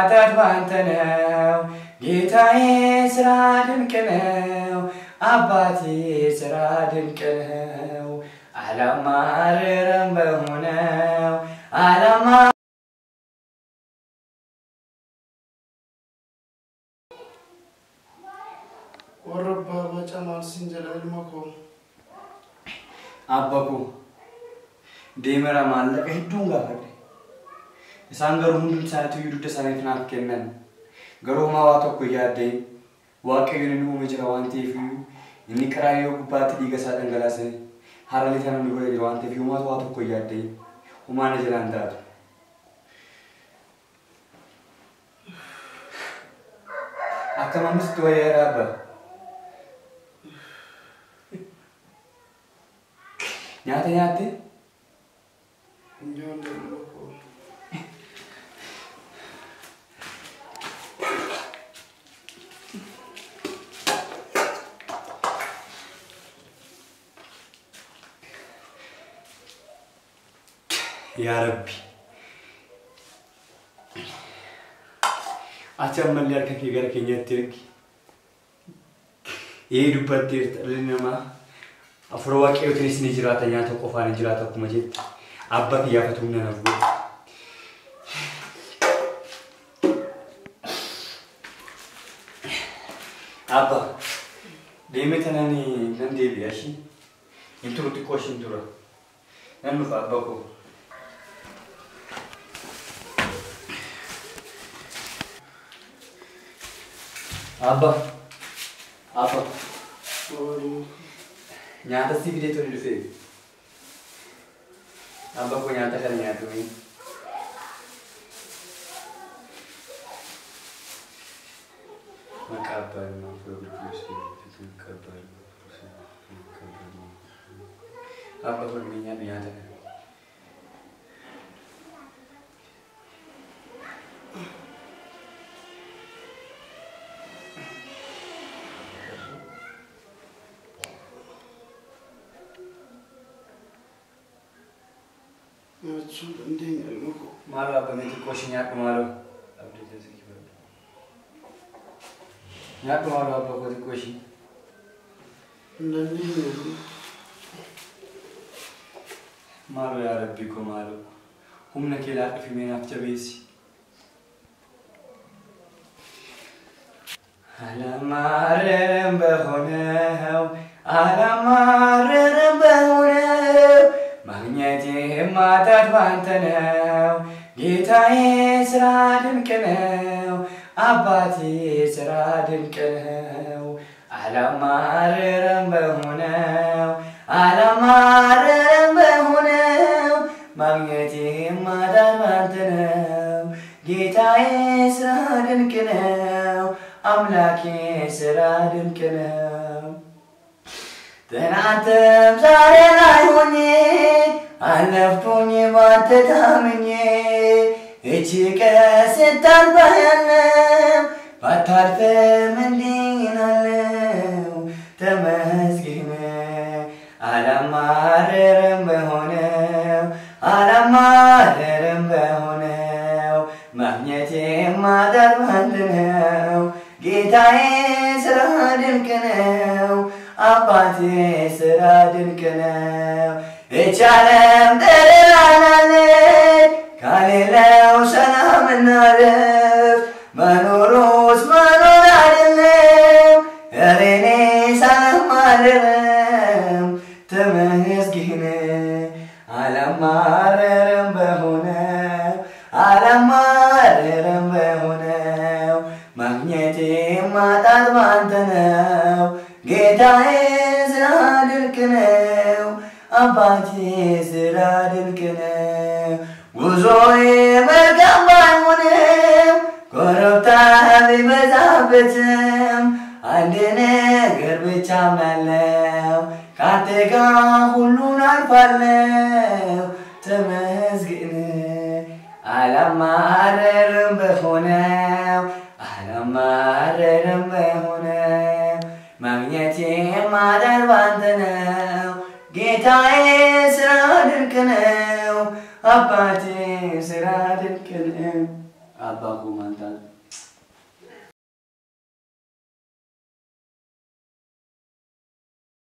ማጣት ባንተ ነው ጌታዬ ስራ ድንቅ ነው አባቴ ስራ ድንቅ ነው አላማረረም በሆነው አላማ ወረባ በጫማል ሲንጀላል ማኮ አባኩ ዴመራ ማለቀ ሂዱን ጋር ሳንገሩ ሁሉም ሳይቱ ይዱደ ሳይፍናት ከነን ገሮማ ዋተኩ ያደ ዋቀዩን ነው መጅራዋንቴ ፊዩ እንቅራዩ ጉባት ዲገሳ ደንገላሰ ሐረሊታን ነው ወደ ዋንቴ ፊዩ ማት ዋተኩ ያደ ሁማነ ጀላንዳት አከማምስ ተወያራባ ያተ እንጆን ደልኮ يا ربي أتمنى لك كي غير كنيتك يدو بدير لنما أفرواك يوتريس نجراتا ياتو قفا نجراتا كمجد أبك يافتونا نفو أبا ديمتناني نندي بياشي انتو تكوش انتو ننو فأباكو أبا nyata sih video tu di sini. Abah kau nyata kan nyata ni. Makabar makabar. Abah kau nyata. Malu apa nanti kosnya aku malu. Update sedikit baru. Ya aku malu apa kau kosi? Nanti malu ya Rabbi ko malu. Humna kila fi mina tabisi. Alamarem bahonau, alamarem bahonau. Magneti matat ባንተ ነው ጌታዬ ስራ ድንቅ ነው አባቴ ስራ ድንቅ ነው አላማረረም በሆነው ማግኘቴ ማታት ባንተ ነው ጌታዬ ስራ ድንቅ ነው አምላኬ ስራ ድንቅ ነው ትናንትም ዛሬ ላይ ሆኜ አለፍኩኝ ባንተ ታምኜ እቺ ቀን ስታልፋያለም ባታልፍም እንዲህ ነው ተመስገን አላማረረም በሆነው ማግኘቴ ማጣት ባንተ ነው ጌታዬ ስራ ድንቅ ነው አባቴ ስራ ድንቅ ነው እቻለም ተራራለች ካሌለው ሰላምና ረፍት መኖሩስ መኖር አይደለም እኔ ሰላም አይደለም ተመስገን አላማረረም በሆነው ማግኘቴ ማጣት ባንተ ነው ጌታዬ ስራ ድንቅ ነው አባቴ ስራ ድንቅ ነው ጉዞዬ መልካም ባይሆንም ኮረብታ ቢበዛበትም አንድ ነገር ብቻ አምናለሁ ካንተ ጋር ሁሉን አልፋለሁ ተመስገን አላማረረም በሆነው ማግኘቴ ማጣት ባንተ ነው ጌታዬ ስራ ድንቅ ነው አባቴ ስራ ድንቅ ነው abbaa koo maal taate?